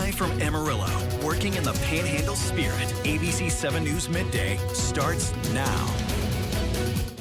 Live from Amarillo, working in the Panhandle spirit, ABC7 News Midday starts now.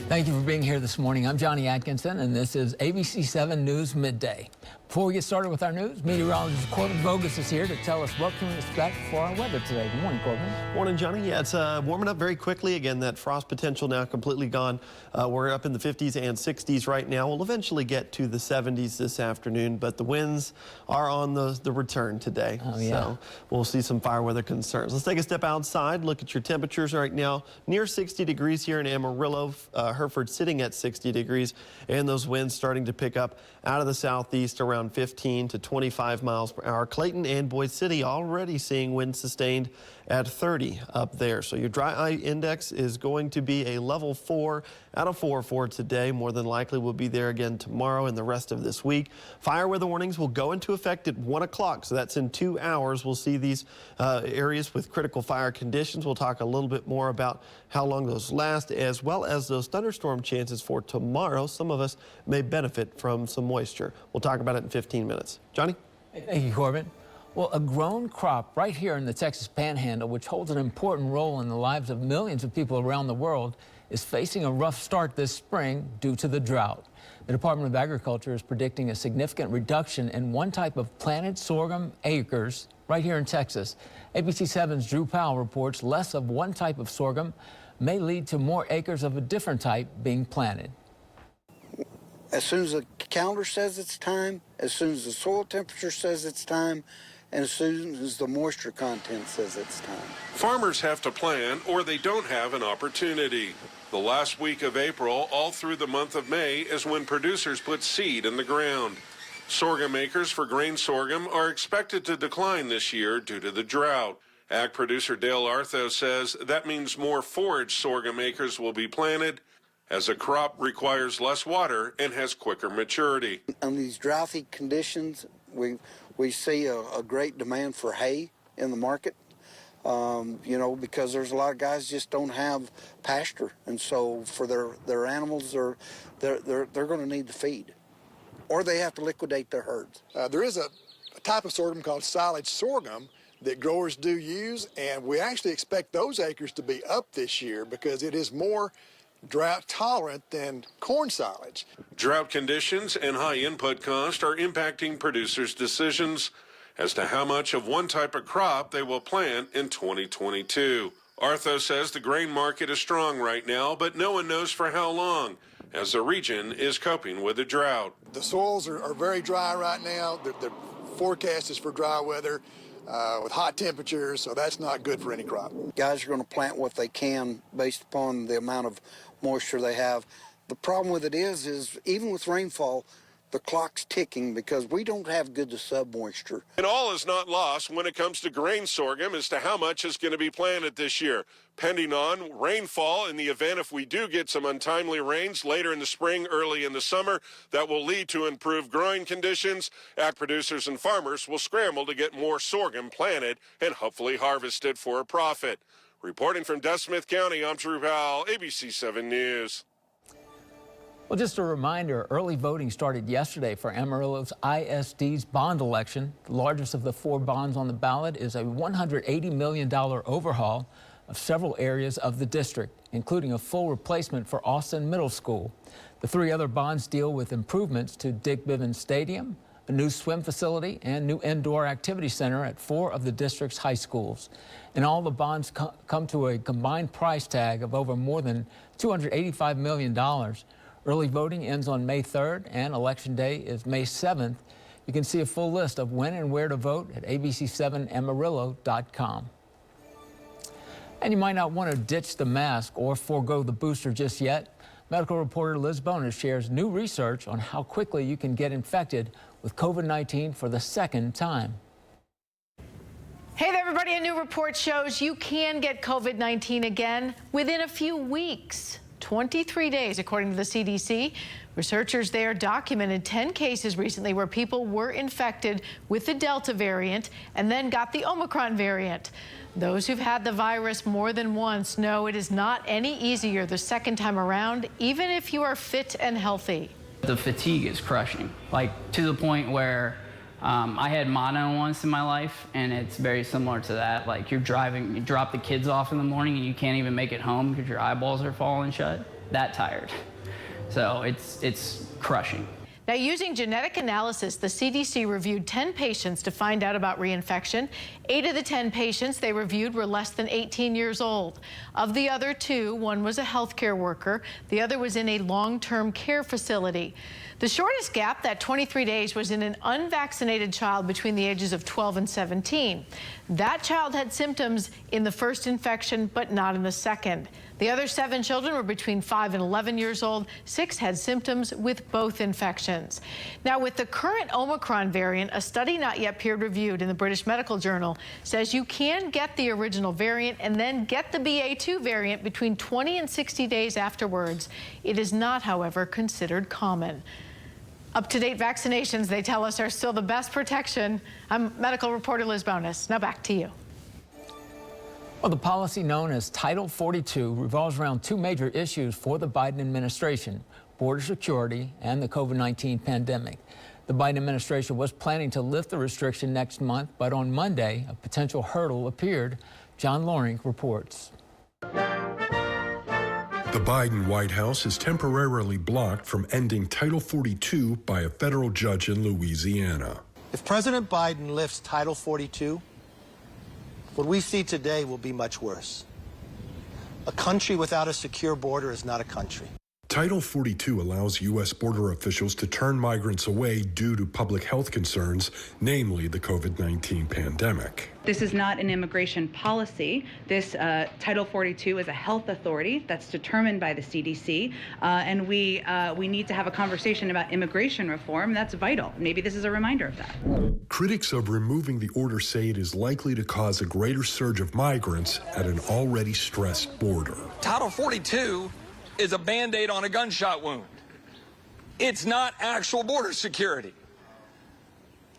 Thank you for being here this morning. I'm Johnny Atkinson, and this is ABC7 News Midday. Before we get started with our news, meteorologist Corbin Bogus is here to tell us what can we expect for our weather today. Good morning, Corbin. Morning, Johnny. Yeah, it's warming up very quickly. Again, that frost potential now completely gone. We're up in the 50s and 60s right now. We'll eventually get to the 70s this afternoon, but the winds are on the return today. Oh, yeah. So we'll see some fire weather concerns. Let's take a step outside, look at your temperatures right now. Near 60 degrees here in Amarillo. Hereford sitting at 60 degrees, and those winds starting to pick up out of the southeast around 15 to 25 miles per hour. Clayton and Boyd City already seeing winds sustained at 30 up there. So your dry eye index is going to be a level 4 out of 4 for today. More than likely will be there again tomorrow and the rest of this week. Fire weather warnings will go into effect at 1 o'clock. So that's in 2 hours. We'll see these areas with critical fire conditions. We'll talk a little bit more about how long those last, as well as those thunderstorm chances for tomorrow. Some of us may benefit from some moisture. We'll talk about it in 15 minutes. Johnny? Thank you, Corbin. Well, a grown crop right here in the Texas Panhandle, which holds an important role in the lives of millions of people around the world, is facing a rough start this spring due to the drought. The Department of Agriculture is predicting a significant reduction in one type of planted sorghum acres right here in Texas. ABC7's Drew Powell reports less of one type of sorghum may lead to more acres of a different type being planted. As soon as the calendar says it's time, as soon as the soil temperature says it's time, and as soon as the moisture content says it's time. Farmers have to plan or they don't have an opportunity. The last week of April, all through the month of May, is when producers put seed in the ground. Sorghum acres for grain sorghum are expected to decline this year due to the drought. Ag producer Dale Artho says that means more forage sorghum acres will be planted, as a crop requires less water and has quicker maturity. In these droughty conditions, we see a great demand for hay in the market, you know, because there's a lot of guys just don't have pasture, and so for their animals, they're going to need to feed, or they have to liquidate their herds. There is a type of sorghum called silage sorghum that growers do use, and we actually expect those acres to be up this year because it is more drought tolerant than corn silage. Drought conditions and high input cost are impacting producers' decisions as to how much of one type of crop they will plant in 2022. Artho says the grain market is strong right now, but no one knows for how long, as the region is coping with the drought. The soils are very dry right now. The forecast is for dry weather with hot temperatures, so that's not good for any crop. Guys are going to plant what they can based upon the amount of moisture they have. The problem with it is even with rainfall, the clock's ticking because we don't have good submoisture. And all is not lost when it comes to grain sorghum as to how much is going to be planted this year, pending on rainfall in the event if we do get some untimely rains later in the spring, early in the summer, that will lead to improved growing conditions. Ag producers and farmers will scramble to get more sorghum planted and hopefully harvested for a profit. Reporting from Des Smith County, I'm Drew Powell, ABC7 News. Well, just a reminder, early voting started yesterday for Amarillo's ISD's bond election. The largest of the 4 bonds on the ballot is a $180 million overhaul of several areas of the district, including a full replacement for Austin Middle School. The 3 other bonds deal with improvements to Dick Bivens Stadium, a new swim facility, and new indoor activity center at 4 of the district's high schools. And all the bonds come to a combined price tag of over more than $285 million. Early voting ends on May 3rd, and Election Day is May 7th. You can see a full list of when and where to vote at abc7amarillo.com. And you might not want to ditch the mask or forego the booster just yet. Medical reporter Liz Bonus shares new research on how quickly you can get infected with COVID-19 for the second time. Hey there, everybody. A new report shows you can get COVID-19 again within a few weeks. 23 days, according to the CDC. Researchers there documented 10 cases recently where people were infected with the Delta variant and then got the Omicron variant. Those who've had the virus more than once know it is not any easier the second time around, even if you are fit and healthy. The fatigue is crushing, like to the point where I had mono once in my life, and it's very similar to that. Like, you're driving, you drop the kids off in the morning, and you can't even make it home because your eyeballs are falling shut. That tired. So it's crushing. Now, using genetic analysis, the CDC reviewed 10 patients to find out about reinfection. 8 of the 10 patients they reviewed were less than 18 years old. Of the other 2, one was a healthcare worker. The other was in a long-term care facility. The shortest gap, that 23 days, was in an unvaccinated child between the ages of 12 and 17. That child had symptoms in the first infection, but not in the second. The other 7 children were between 5 and 11 years old. 6 had symptoms with both infections. Now, with the current Omicron variant, a study not yet peer-reviewed in the British Medical Journal says you can get the original variant and then get the BA2 variant between 20 and 60 days afterwards. It is not, however, considered common. Up-to-date vaccinations, they tell us, are still the best protection. I'm medical reporter Liz Bonus. Now back to you. Well, the policy known as Title 42 revolves around 2 major issues for the Biden administration: border security and the COVID-19 pandemic. The Biden administration was planning to lift the restriction next month, but on Monday, a potential hurdle appeared. John Loring reports. The Biden White House is temporarily blocked from ending Title 42 by a federal judge in Louisiana. If President Biden lifts Title 42, what we see today will be much worse. A country without a secure border is not a country. Title 42 allows U.S. border officials to turn migrants away due to public health concerns, namely the COVID-19 pandemic. This is not an immigration policy. This Title 42 is a health authority that's determined by the CDC, and we need to have a conversation about immigration reform. That's vital. Maybe this is a reminder of that. Critics of removing the order say it is likely to cause a greater surge of migrants at an already stressed border. Title 42 is a Band-Aid on a gunshot wound. It's not actual border security.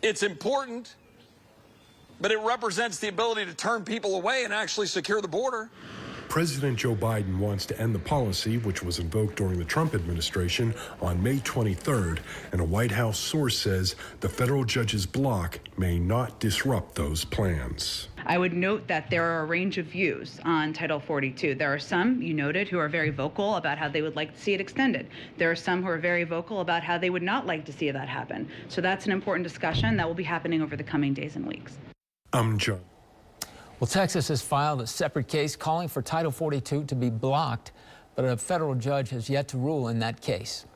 It's important, but it represents the ability to turn people away and actually secure the border. President Joe Biden wants to end the policy, which was invoked during the Trump administration, on May 23rd, and a White House source says the federal judge's block may not disrupt those plans. I would note that there are a range of views on Title 42. There are some, you noted, who are very vocal about how they would like to see it extended. There are some who are very vocal about how they would not like to see that happen. So that's an important discussion that will be happening over the coming days and weeks. I'm John. Well, Texas has filed a separate case calling for Title 42 to be blocked, but a federal judge has yet to rule in that case.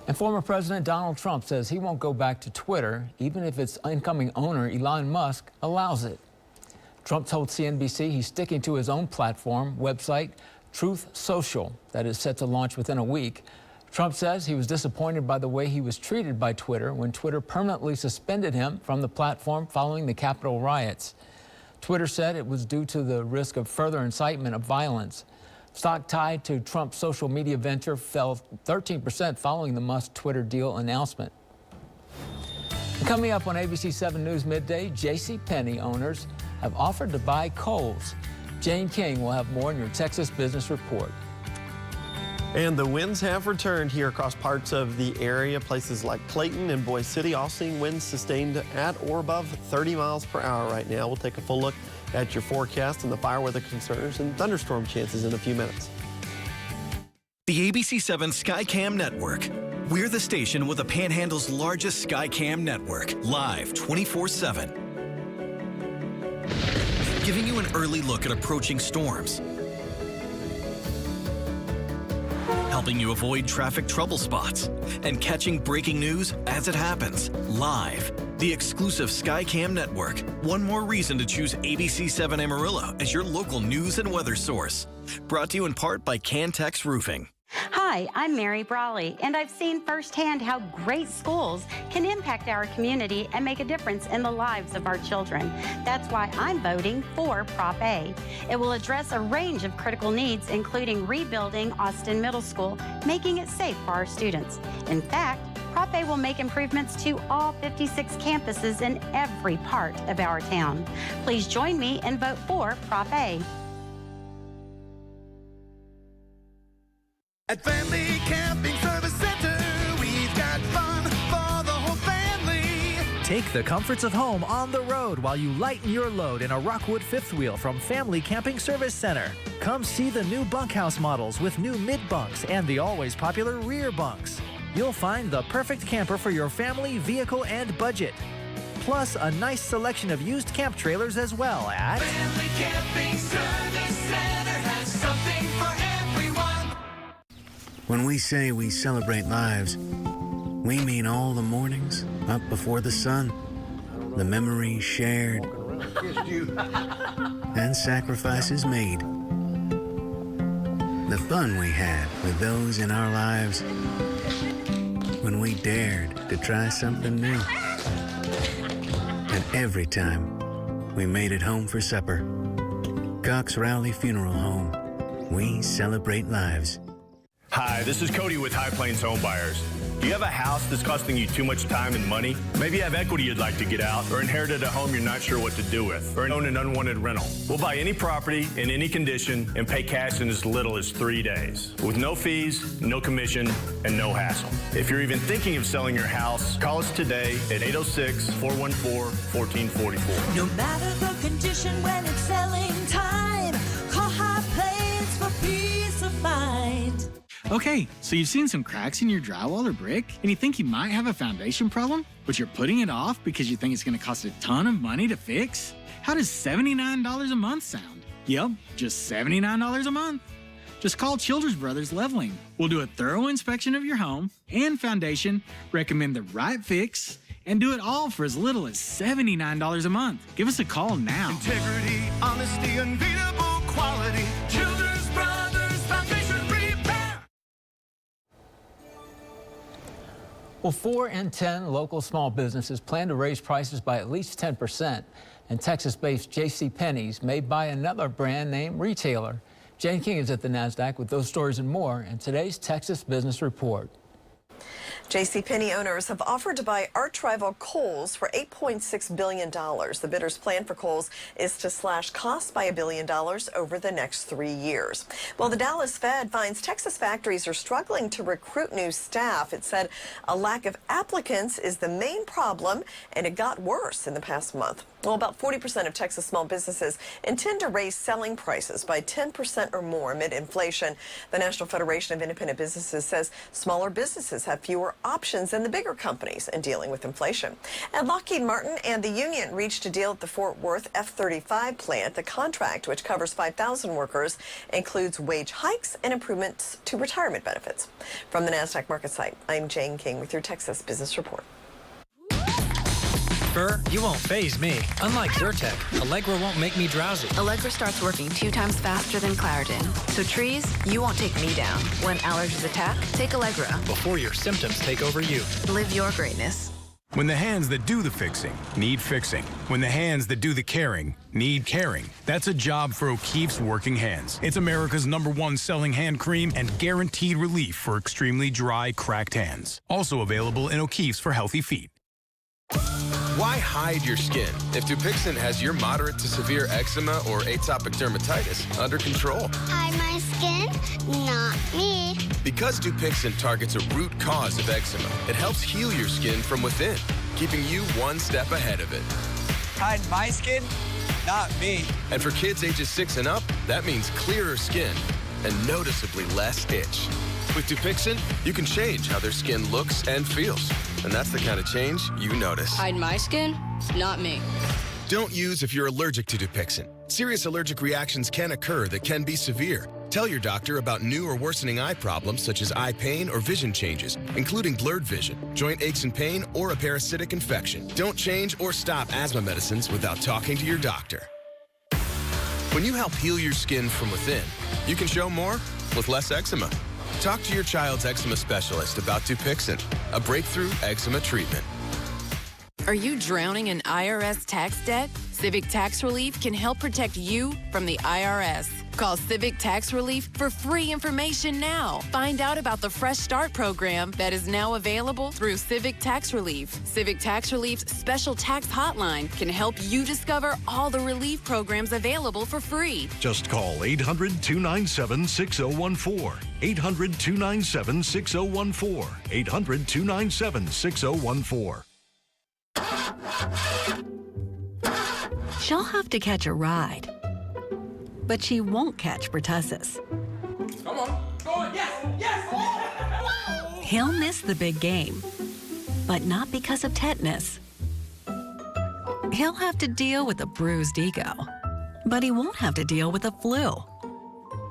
And former President Donald Trump says he won't go back to Twitter, even if its incoming owner, Elon Musk, allows it. Trump told CNBC he's sticking to his own platform, website, Truth Social, that is set to launch within a week. Trump says he was disappointed by the way he was treated by Twitter when Twitter permanently suspended him from the platform following the Capitol riots. Twitter said it was due to the risk of further incitement of violence. Stock tied to Trump's social media venture fell 13% following the Musk Twitter deal announcement. Coming up on ABC7 News Midday, JCPenney owners have offered to buy Kohl's. Jane King will have more in your Texas Business Report. And the winds have returned here across parts of the area. Places like Clayton and Boise City all seeing winds sustained at or above 30 miles per hour right now. We'll take a full look at your forecast and the fire weather concerns and thunderstorm chances in a few minutes. The ABC7 Skycam Network. We're the station with the Panhandle's largest Skycam network, live 24/7. Giving you an early look at approaching storms. Helping you avoid traffic trouble spots and catching breaking news as it happens live. The exclusive Skycam Network. One more reason to choose ABC7 Amarillo as your local news and weather source. Brought to you in part by Cantex Roofing. Hi, I'm Mary Brawley, and I've seen firsthand how great schools can impact our community and make a difference in the lives of our children. That's why I'm voting for Prop A. It will address a range of critical needs, including rebuilding Austin Middle School, making it safe for our students. In fact, Prop A will make improvements to all 56 campuses in every part of our town. Please join me and vote for Prop A. At Family Camping Service Center, we've got fun for the whole family. Take the comforts of home on the road while you lighten your load in a Rockwood fifth wheel from Family Camping Service Center. Come see the new bunkhouse models with new mid-bunks and the always popular rear bunks. You'll find the perfect camper for your family, vehicle, and budget. Plus, a nice selection of used camp trailers as well at Family Camping Service Center has something for everyone. When we say we celebrate lives, we mean all the mornings up before the sun, the memories shared, and sacrifices made. The fun we had with those in our lives when we dared to try something new. And every time we made it home for supper. Cox Rowley Funeral Home. We celebrate lives. Hi, this is Cody with High Plains Home Buyers. Do you have a house that's costing you too much time and money? Maybe you have equity you'd like to get out, or inherited a home you're not sure what to do with, or own an unwanted rental. We'll buy any property in any condition and pay cash in as little as 3 days, with no fees, no commission, and no hassle. If you're even thinking of selling your house, call us today at 806-414-1444. No matter the condition when it's selling time, call High Plains for peace of mind. Okay, so you've seen some cracks in your drywall or brick, and you think you might have a foundation problem, but you're putting it off because you think it's going to cost a ton of money to fix? How does $79 a month sound? Yep, just $79 a month. Just call Childress Brothers Leveling. We'll do a thorough inspection of your home and foundation, recommend the right fix, and do it all for as little as $79 a month. Give us a call now. Integrity, honesty, unbeatable quality. Childress Brothers Foundation Repair. Well, 4 in 10 local small businesses plan to raise prices by at least 10%. And Texas-based JCPenney's may buy another brand name retailer. Jane King is at the NASDAQ with those stories and more in today's Texas Business Report. JCPenney owners have offered to buy arch rival Kohl's for $8.6 billion. The bidder's plan for Kohl's is to slash costs by $1 billion over the next 3 years. Well, the Dallas Fed finds Texas factories are struggling to recruit new staff. It said a lack of applicants is the main problem, and it got worse in the past month. Well, about 40% of Texas small businesses intend to raise selling prices by 10% or more amid inflation. The National Federation of Independent Businesses says smaller businesses have fewer options than the bigger companies in dealing with inflation. And Lockheed Martin and the union reached a deal at the Fort Worth F-35 plant. The contract, which covers 5,000 workers, includes wage hikes and improvements to retirement benefits. From the NASDAQ market site, I'm Jane King with your Texas Business Report. You won't faze me. Unlike Zyrtec, Allegra won't make me drowsy. Allegra starts working 2 times faster than Claritin. So trees, you won't take me down. When allergies attack, take Allegra. Before your symptoms take over you. Live your greatness. When the hands that do the fixing need fixing. When the hands that do the caring need caring. That's a job for O'Keeffe's Working Hands. It's America's #1 selling hand cream and guaranteed relief for extremely dry, cracked hands. Also available in O'Keeffe's for healthy feet. Why hide your skin if Dupixent has your moderate to severe eczema or atopic dermatitis under control? Hide my skin, not me. Because Dupixent targets a root cause of eczema, it helps heal your skin from within, keeping you one step ahead of it. Hide my skin, not me. And for kids ages 6 and up, that means clearer skin and noticeably less itch. With Dupixent, you can change how their skin looks and feels. And that's the kind of change you notice. Hide my skin, not me. Don't use if you're allergic to Dupixent. Serious allergic reactions can occur that can be severe. Tell your doctor about new or worsening eye problems such as eye pain or vision changes, including blurred vision, joint aches and pain, or a parasitic infection. Don't change or stop asthma medicines without talking to your doctor. When you help heal your skin from within, you can show more with less eczema. Talk to your child's eczema specialist about Dupixent, a breakthrough eczema treatment. Are you drowning in IRS tax debt? Civic Tax Relief can help protect you from the IRS. Call Civic Tax Relief for free information now. Find out about the Fresh Start program that is now available through Civic Tax Relief. Civic Tax Relief's special tax hotline can help you discover all the relief programs available for free. Just call 800-297-6014. 800-297-6014. 800-297-6014. She'll have to catch a ride, but she won't catch pertussis. Come on, go on, yes, yes! He'll miss the big game, but not because of tetanus. He'll have to deal with a bruised ego, but he won't have to deal with the flu.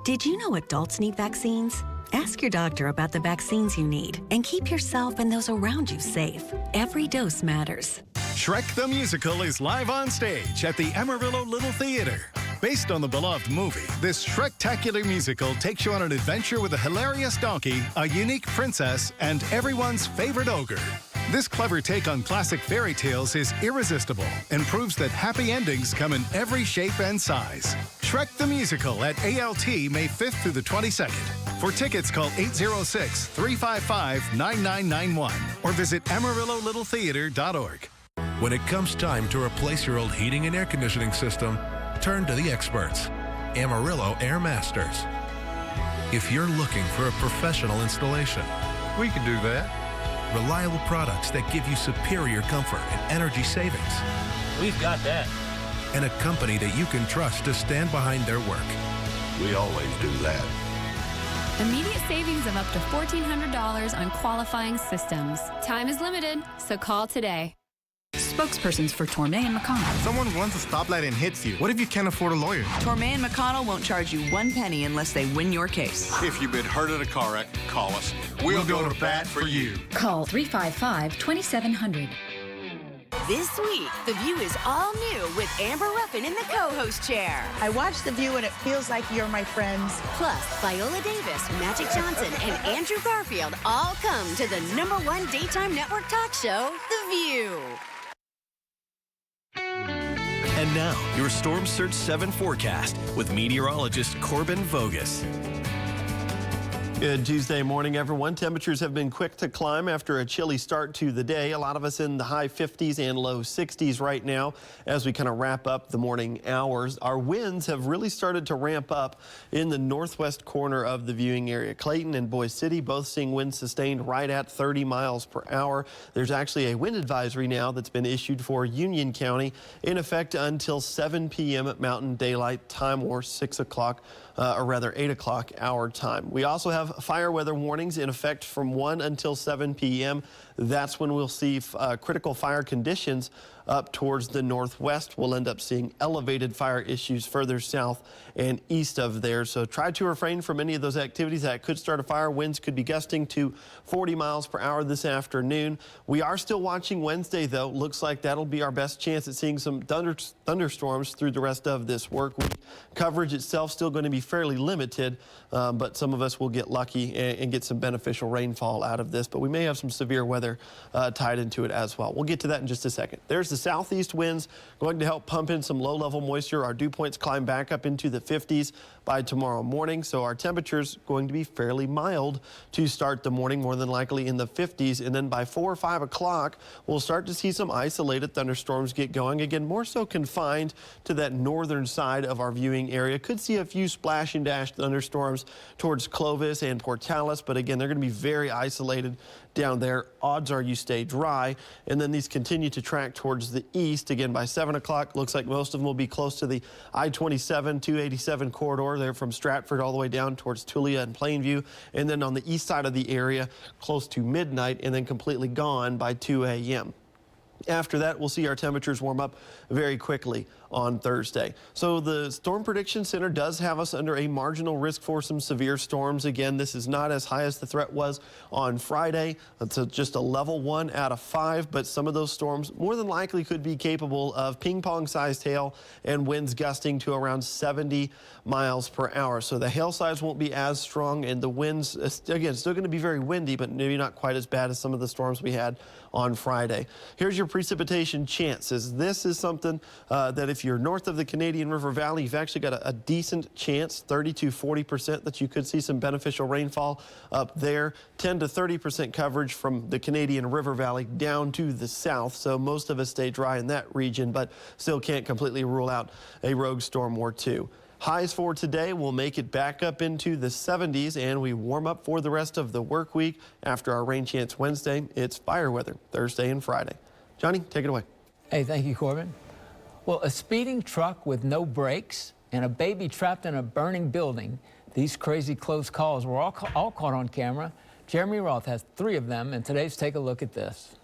Did you know adults need vaccines? Ask your doctor about the vaccines you need and keep yourself and those around you safe. Every dose matters. Shrek the Musical is live on stage at the Amarillo Little Theater. Based on the beloved movie, this Shrek-tacular musical takes you on an adventure with a hilarious donkey, a unique princess, and everyone's favorite ogre. This clever take on classic fairy tales is irresistible and proves that happy endings come in every shape and size. Shrek the Musical at ALT May 5th through the 22nd. For tickets, call 806-355-9991 or visit AmarilloLittleTheater.org. When it comes time to replace your old heating and air conditioning system, turn to the experts, Amarillo Air Masters. If you're looking for a professional installation, we can do that. Reliable products that give you superior comfort and energy savings. We've got that. And a company that you can trust to stand behind their work. We always do that. Immediate savings of up to $1,400 on qualifying systems. Time is limited, so call today. Spokespersons for Tormé and McConnell. Someone runs a stoplight and hits you. What if you can't afford a lawyer? Tormé and McConnell won't charge you 1 penny unless they win your case. If you've been hurt in a car wreck, call us. We'll go to bat for you. Call 355-2700. This week, The View is all new with Amber Ruffin in the co-host chair. I watch The View and it feels like you're my friends. Plus, Viola Davis, Magic Johnson, and Andrew Garfield all come to the #1 daytime network talk show, The View. And now, your Storm Surge 7 forecast with meteorologist Corbin Vogus. Good Tuesday morning, everyone. Temperatures have been quick to climb after a chilly start to the day. A lot of us in the high 50s and low 60s right now as we kind of wrap up the morning hours. Our winds have really started to ramp up in the northwest corner of the viewing area. Clayton and Boise City both seeing winds sustained right at 30 miles per hour. There's actually a wind advisory now that's been issued for Union County in effect until 7 p.m. at Mountain Daylight Time or 6 o'clock. Or rather 8 o'clock our time. We also have fire weather warnings in effect from 1 until 7 p.m. That's when we'll see critical fire conditions up towards the northwest. We'll end up seeing elevated fire issues further south and east of there. So try to refrain from any of those activities that could start a fire. Winds could be gusting to 40 miles per hour this afternoon. We are still watching Wednesday, though. Looks like that'll be our best chance at seeing some thunderstorms through the rest of this work week. Coverage itself still going to be fairly limited, but some of us will get lucky and get some beneficial rainfall out of this. But we may have some severe weather tied into it as well. We'll get to that in just a second. There's the southeast winds going to help pump in some low-level moisture. Our dew points climb back up into the 50s by tomorrow morning, so our temperatures going to be fairly mild to start the morning, more than likely in the 50s, and then by 4 or 5 o'clock, we'll start to see some isolated thunderstorms get going. Again, more so confined to that northern side of our viewing area. Could see a few splash and dash thunderstorms towards Clovis and Portales, but again, they're going to be very isolated down there. Odds are you stay dry, and then these continue to track towards the east. Again, by 7 o'clock, looks like most of them will be close to the I-27, 287 corridor there from Stratford all the way down towards Tulia and Plainview, and then on the east side of the area close to midnight, and then completely gone by 2 a.m. After that, we'll see our temperatures warm up very quickly on Thursday. So the Storm Prediction Center does have us under a marginal risk for some severe storms. Again, this is not as high as the threat was on Friday. It's just a level 1 out of 5, but some of those storms more than likely could be capable of ping-pong-sized hail and winds gusting to around 70 miles per hour. So the hail size won't be as strong, and the winds, again, still going to be very windy, but maybe not quite as bad as some of the storms we had on Friday. Here's your precipitation chances. This is something that if you're north of the Canadian River Valley, you've actually got a decent chance, 30 to 40%, that you could see some beneficial rainfall up there. 10 to 30% coverage from the Canadian River Valley down to the south. So most of us stay dry in that region, but still can't completely rule out a rogue storm or two. Highs for today will make it back up into the 70s, and we warm up for the rest of the work week. After our rain chance Wednesday, it's fire weather Thursday and Friday. Johnny, take it away. Hey, thank you, Corbin. Well, a speeding truck with no brakes and a baby trapped in a burning building. These crazy close calls were all caught on camera. Jeremy Roth has 3 of them, and today's Take a Look at this.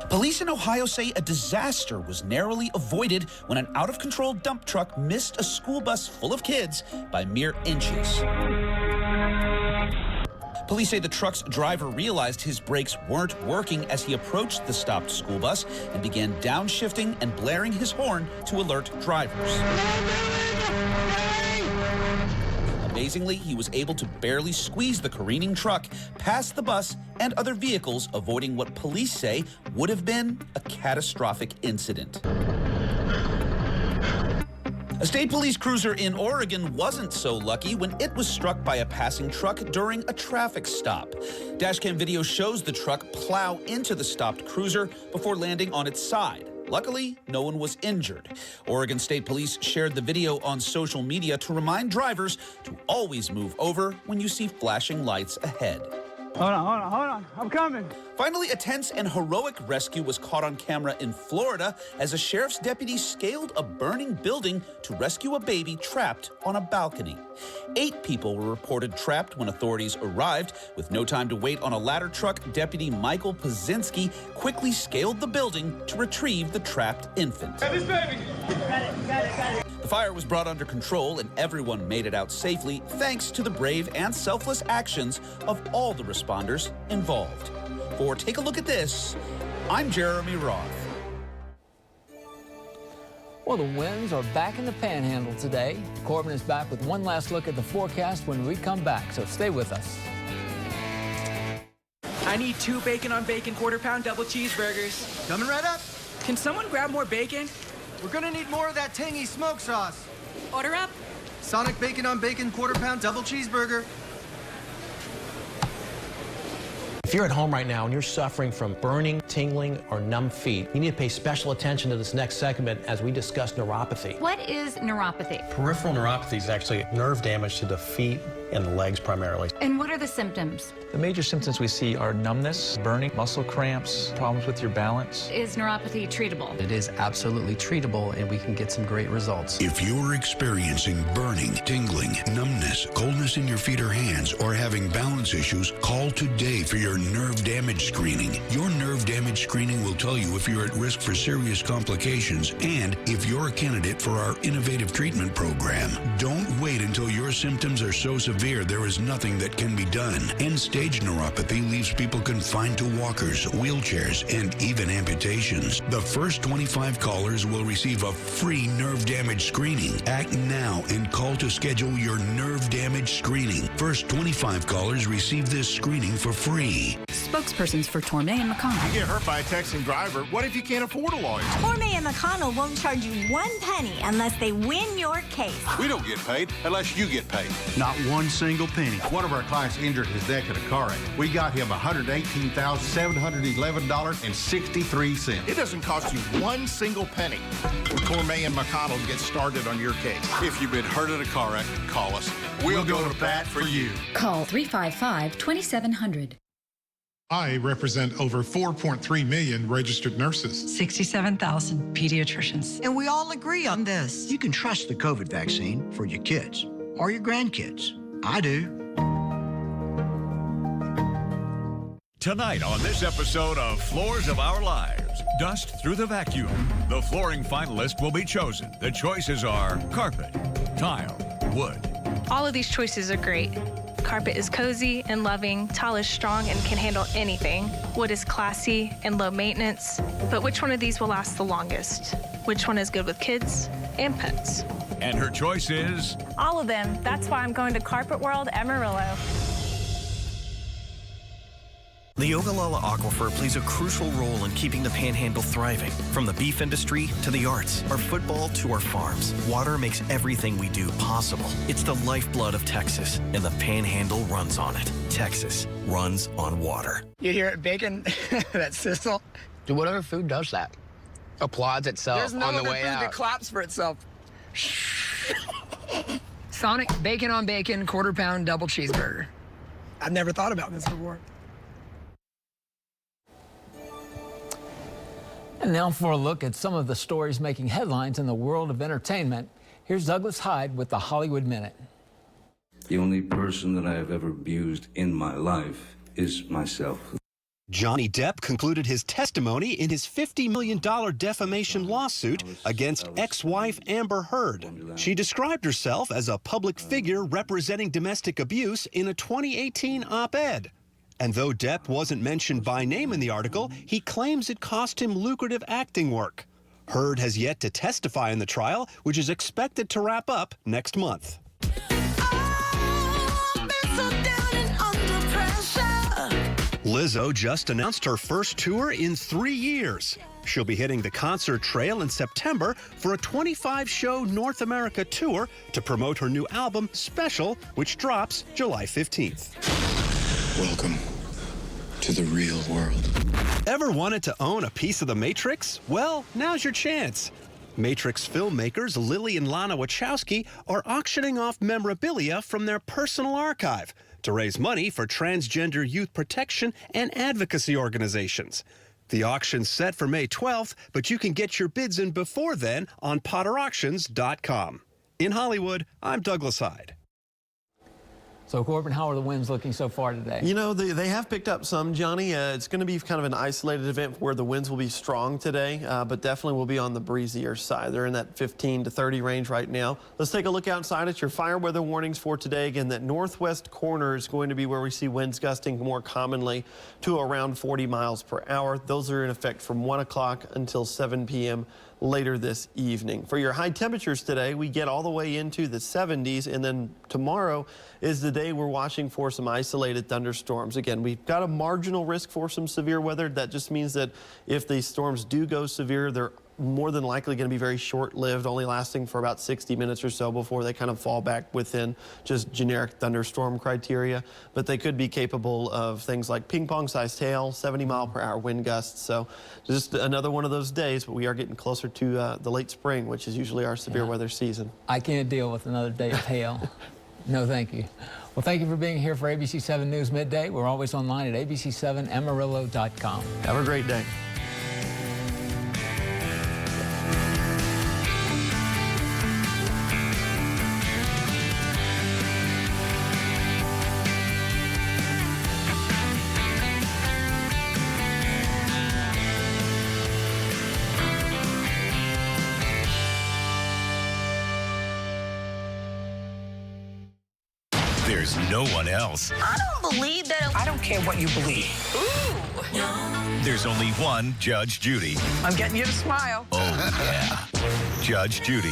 Police in Ohio say a disaster was narrowly avoided when an out-of-control dump truck missed a school bus full of kids by mere inches. Police say the truck's driver realized his brakes weren't working as he approached the stopped school bus and began downshifting and blaring his horn to alert drivers. Amazingly, he was able to barely squeeze the careening truck past the bus and other vehicles, avoiding what police say would have been a catastrophic incident. A state police cruiser in Oregon wasn't so lucky when it was struck by a passing truck during a traffic stop. Dashcam video shows the truck plow into the stopped cruiser before landing on its side. Luckily, no one was injured. Oregon State Police shared the video on social media to remind drivers to always move over when you see flashing lights ahead. Hold on. I'm coming. Finally, a tense and heroic rescue was caught on camera in Florida as a sheriff's deputy scaled a burning building to rescue a baby trapped on a balcony. 8 people were reported trapped when authorities arrived. With no time to wait on a ladder truck, Deputy Michael Pazinski quickly scaled the building to retrieve the trapped infant. Get this baby. Got it. The fire was brought under control and everyone made it out safely thanks to the brave and selfless actions of all the responders involved. For Take a Look at This, I'm Jeremy Roth. Well, the winds are back in the Panhandle today. Corbin is back with one last look at the forecast when we come back, so stay with us. I need 2 bacon on bacon quarter-pound double cheeseburgers. Coming right up. Can someone grab more bacon? We're gonna need more of that tangy smoke sauce. Order up. Sonic bacon on bacon quarter-pound double cheeseburger. If you're at home right now and you're suffering from burning, tingling, or numb feet, you need to pay special attention to this next segment as we discuss neuropathy. What is neuropathy? Peripheral neuropathy is actually nerve damage to the feet and the legs primarily. And what are the symptoms? The major symptoms we see are numbness, burning, muscle cramps, problems with your balance. Is neuropathy treatable? It is absolutely treatable, and we can get some great results. If you're experiencing burning, tingling, numbness, coldness in your feet or hands, or having balance issues, call today for your nerve damage screening. Your nerve damage screening will tell you if you're at risk for serious complications and if you're a candidate for our innovative treatment program. Don't wait until your symptoms are so severe there is nothing that can be done. End-stage neuropathy leaves people confined to walkers, wheelchairs, and even amputations. The first 25 callers will receive a free nerve damage screening. Act now and call to schedule your nerve damage screening. First 25 callers receive this screening for free. Spokespersons for Tormey and McConnell. You get hurt by a texting driver. What if you can't afford a lawyer? Tormey and McConnell won't charge you 1 penny unless they win your case. We don't get paid unless you get paid. Not one single penny. One of our clients injured his neck in a car wreck. We got him $118,711.63. It doesn't cost you 1 single penny for Tormey and McConnell to get started on your case. If you've been hurt in a car wreck, call us. We'll go to bat for you. Call 355-2700. I represent over 4.3 million registered nurses. 67,000 pediatricians. And we all agree on this. You can trust the COVID vaccine for your kids or your grandkids. I do. Tonight on this episode of Floors of Our Lives, Dust Through the Vacuum. The flooring finalist will be chosen. The choices are carpet, tile, wood. All of these choices are great. Carpet is cozy and loving, tile is strong and can handle anything. Wood is classy and low maintenance. But which one of these will last the longest? Which one is good with kids and pets? And her choice is? All of them. That's why I'm going to Carpet World Amarillo. The Ogallala Aquifer plays a crucial role in keeping the Panhandle thriving. From the beef industry to the arts, our football to our farms, water makes everything we do possible. It's the lifeblood of Texas, and the Panhandle runs on it. Texas runs on water. You hear it, bacon, that sizzle? Dude, what other food does that? Applauds itself There's no on the other way food out. that claps for itself. Sonic bacon on bacon, quarter-pound double cheeseburger. I've never thought about this before. And now for a look at some of the stories making headlines in the world of entertainment. Here's Douglas Hyde with the Hollywood Minute. The only person that I have ever abused in my life is myself. Johnny Depp concluded his testimony in his $50 million defamation lawsuit against ex-wife Amber Heard. She described herself as a public figure representing domestic abuse in a 2018 op-ed. And though Depp wasn't mentioned by name in the article, he claims it cost him lucrative acting work. Heard has yet to testify in the trial, which is expected to wrap up next month. Lizzo just announced her first tour in 3 years. She'll be hitting the concert trail in September for a 25-show North America tour to promote her new album, Special, which drops July 15th. Welcome to the real world. Ever wanted to own a piece of the Matrix? Well, now's your chance. Matrix filmmakers Lily and Lana Wachowski are auctioning off memorabilia from their personal archive to raise money for transgender youth protection and advocacy organizations. The auction's set for May 12th, but you can get your bids in before then on potterauctions.com. In Hollywood, I'm Douglas Hyde. So, Corbin, how are the winds looking so far today? You know, they have picked up some, Johnny. It's going to be kind of an isolated event where the winds will be strong today, but definitely will be on the breezier side. They're in that 15 to 30 range right now. Let's take a look outside at your fire weather warnings for today. Again, that northwest corner is going to be where we see winds gusting more commonly to around 40 miles per hour. Those are in effect from 1 o'clock until 7 p.m. later this evening. For your high temperatures today, we get all the way into the 70s, and then tomorrow is the day we're watching for some isolated thunderstorms. Again, we've got a marginal risk for some severe weather. That just means that if these storms do go severe, they're more than likely going to be very short-lived, only lasting for about 60 minutes or so before they kind of fall back within just generic thunderstorm criteria. But they could be capable of things like ping-pong-sized hail, 70-mile-per-hour wind gusts. So just another one of those days, but we are getting closer to the late spring, which is usually our severe weather season. I can't deal with another day of hail. No, thank you. Well, thank you for being here for ABC7 News Midday. We're always online at ABC7Amarillo.com. Have a great day. There's no one else. I don't believe that. I don't care what you believe. Ooh. There's only one Judge Judy. I'm getting you to smile. Oh, yeah. Judge Judy.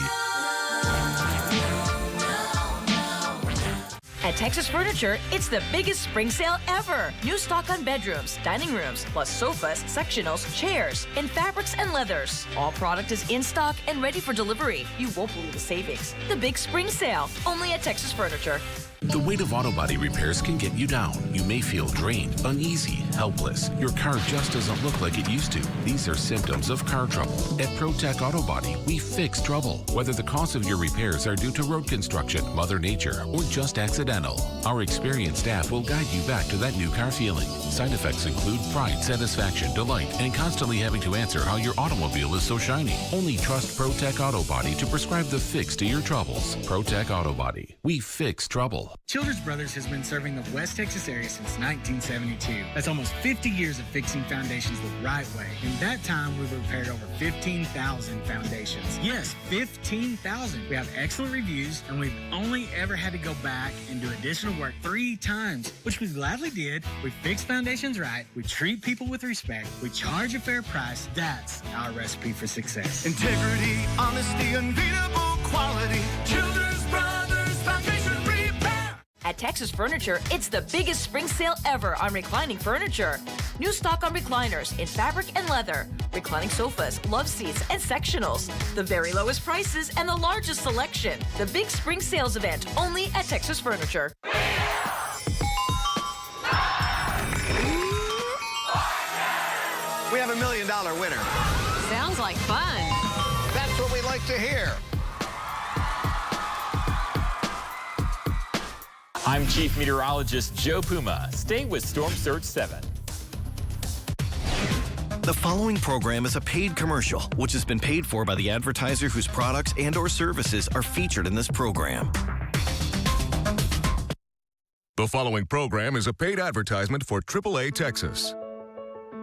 At Texas Furniture, it's the biggest spring sale ever. New stock on bedrooms, dining rooms, plus sofas, sectionals, chairs, and fabrics and leathers. All product is in stock and ready for delivery. You won't believe the savings. The big spring sale, only at Texas Furniture. The weight of auto body repairs can get you down. You may feel drained, uneasy, helpless. Your car just doesn't look like it used to. These are symptoms of car trouble. At ProTech Auto Body, we fix trouble. Whether the cost of your repairs are due to road construction, Mother Nature, or just accidental, our experienced staff will guide you back to that new car feeling. Side effects include pride, satisfaction, delight, and constantly having to answer how your automobile is so shiny. Only trust ProTech Auto Body to prescribe the fix to your troubles. ProTech Auto Body. We fix trouble. Childress Brothers has been serving the West Texas area since 1972. That's almost 50 years of fixing foundations the right way. In that time, we've repaired over 15,000 foundations. Yes, 15,000. We have excellent reviews, and we've only ever had to go back and do additional work 3 times, which we gladly did. We fix foundations right. We treat people with respect. We charge a fair price. That's our recipe for success. Integrity, honesty, unbeatable quality. Childress Brothers Foundation Repair. At Texas Furniture, it's the biggest spring sale ever on reclining furniture. New stock on recliners in fabric and leather, reclining sofas, love seats, and sectionals. The very lowest prices and the largest selection. The big spring sales event only at Texas Furniture. We have $1 million winner. Sounds like fun. That's what we like to hear. I'm Chief Meteorologist Joe Puma. Stay with Storm Surge 7. The following program is a paid commercial, which has been paid for by the advertiser whose products and/or services are featured in this program. The following program is a paid advertisement for AAA Texas.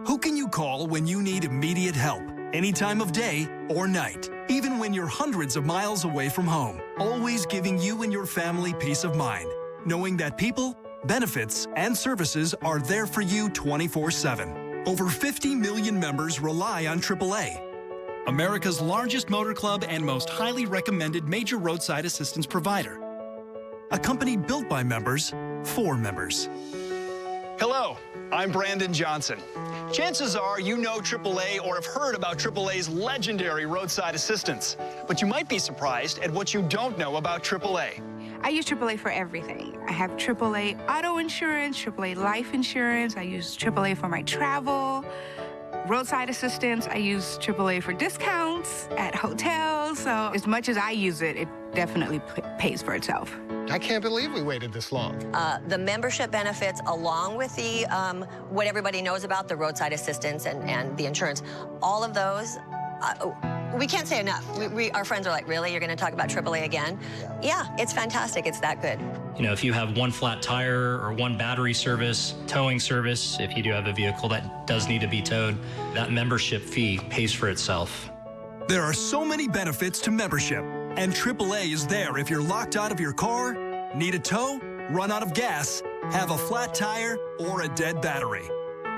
Who can you call when you need immediate help? Any time of day or night, even when you're hundreds of miles away from home. Always giving you and your family peace of mind, knowing that people, benefits, and services are there for you 24/7. Over 50 million members rely on AAA, America's largest motor club and most highly recommended major roadside assistance provider. A company built by members, for members. Hello, I'm Brandon Johnson. Chances are you know AAA or have heard about AAA's legendary roadside assistance, but you might be surprised at what you don't know about AAA. I use AAA for everything. I have AAA auto insurance, AAA life insurance. I use AAA for my travel, roadside assistance. I use AAA for discounts at hotels. So as much as I use it, it definitely pays for itself. I can't believe we waited this long. The membership benefits, along with the what everybody knows about the roadside assistance and the insurance, all of those, we can't say enough. Our friends are like, really? You're going to talk about AAA again? Yeah, it's fantastic. It's that good. You know, if you have one flat tire or one battery service, towing service, if you do have a vehicle that does need to be towed, that membership fee pays for itself. There are so many benefits to membership, and AAA is there if you're locked out of your car, need a tow, run out of gas, have a flat tire, or a dead battery.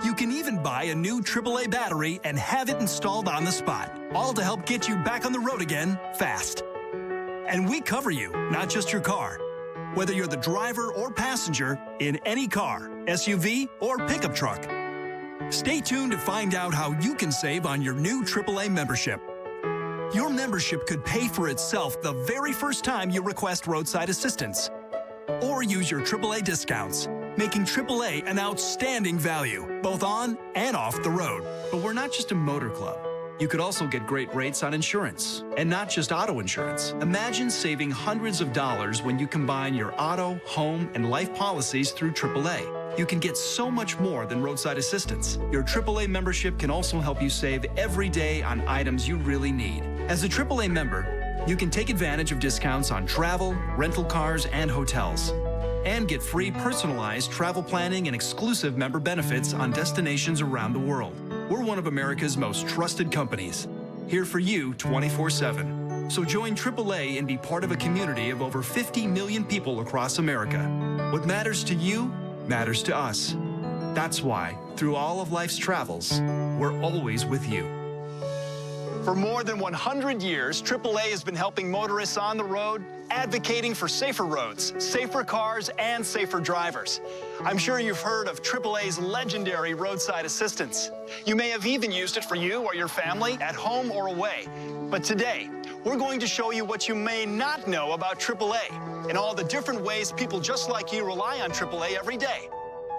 You can even buy a new AAA battery and have it installed on the spot, all to help get you back on the road again fast. And we cover you, not just your car. Whether you're the driver or passenger in any car, SUV, or pickup truck. Stay tuned to find out how you can save on your new AAA membership. Your membership could pay for itself the very first time you request roadside assistance. Or use your AAA discounts, making AAA an outstanding value, both on and off the road. But we're not just a motor club. You could also get great rates on insurance, and not just auto insurance. Imagine saving hundreds of dollars when you combine your auto, home, and life policies through AAA. You can get so much more than roadside assistance. Your AAA membership can also help you save every day on items you really need. As a AAA member, you can take advantage of discounts on travel, rental cars, and hotels, and get free personalized travel planning and exclusive member benefits on destinations around the world. We're one of America's most trusted companies, here for you 24/7. So join AAA and be part of a community of over 50 million people across America. What matters to you matters to us. That's why, through all of life's travels, we're always with you. For more than 100 years, AAA has been helping motorists on the road, advocating for safer roads, safer cars, and safer drivers. I'm sure you've heard of AAA's legendary roadside assistance. You may have even used it for you or your family at home or away. But today, we're going to show you what you may not know about AAA and all the different ways people just like you rely on AAA every day.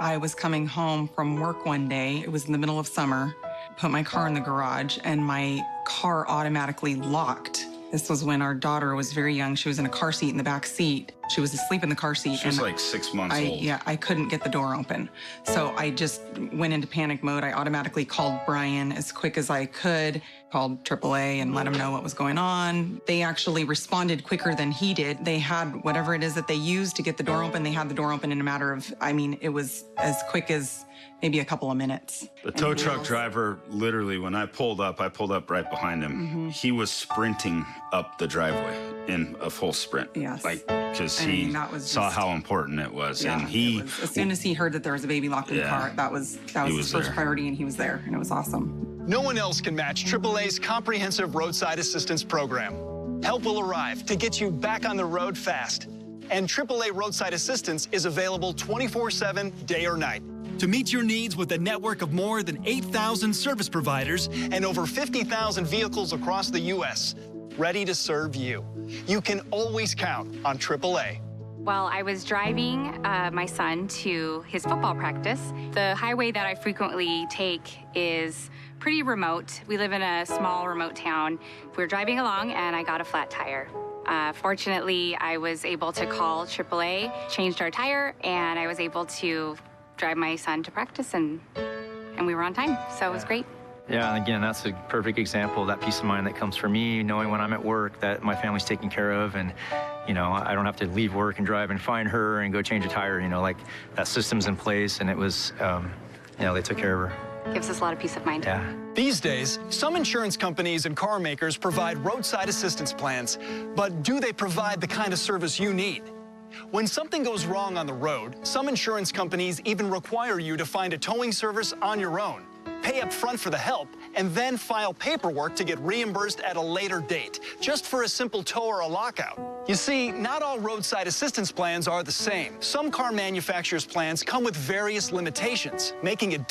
I was coming home from work one day. It was in the middle of summer. Put my car in the garage, and my car automatically locked. This was when our daughter was very young. She was in a car seat in the back seat. She was asleep in the car seat. She was like 6 months old. Yeah, I couldn't get the door open. So I just went into panic mode. I automatically called Brian as quick as I could, called AAA and let him know what was going on. They actually responded quicker than he did. They had whatever it is that they used to get the door open. They had the door open in a matter of, it was as quick as maybe a couple of minutes. The tow truck driver, literally, when I pulled up right behind him. Mm-hmm. He was sprinting up the driveway in a full sprint. Yes. Because he saw how important it was. Yeah, and he, as soon as he heard that there was a baby locked in the car, that was his first priority, and he was there, and it was awesome. No one else can match AAA's comprehensive roadside assistance program. Help will arrive to get you back on the road fast. And AAA roadside assistance is available 24/7, day or night. To meet your needs with a network of more than 8,000 service providers and over 50,000 vehicles across the U.S., ready to serve you. You can always count on AAA. Well, I was driving my son to his football practice. The highway that I frequently take is pretty remote. We live in a small, remote town. We were driving along, and I got a flat tire. Fortunately, I was able to call AAA, changed our tire, and I was able to drive my son to practice, and we were on time, so it was great. Yeah, and again, that's a perfect example of that peace of mind that comes from me, knowing when I'm at work that my family's taken care of, and, you know, I don't have to leave work and drive and find her and go change a tire, you know, like that system's in place, and it was, you know, they took care of her. Gives us a lot of peace of mind. Yeah. These days, some insurance companies and car makers provide roadside assistance plans, but do they provide the kind of service you need? When something goes wrong on the road, some insurance companies even require you to find a towing service on your own, pay up front for the help, and then file paperwork to get reimbursed at a later date, just for a simple tow or a lockout. You see, not all roadside assistance plans are the same. Some car manufacturers' plans come with various limitations, making it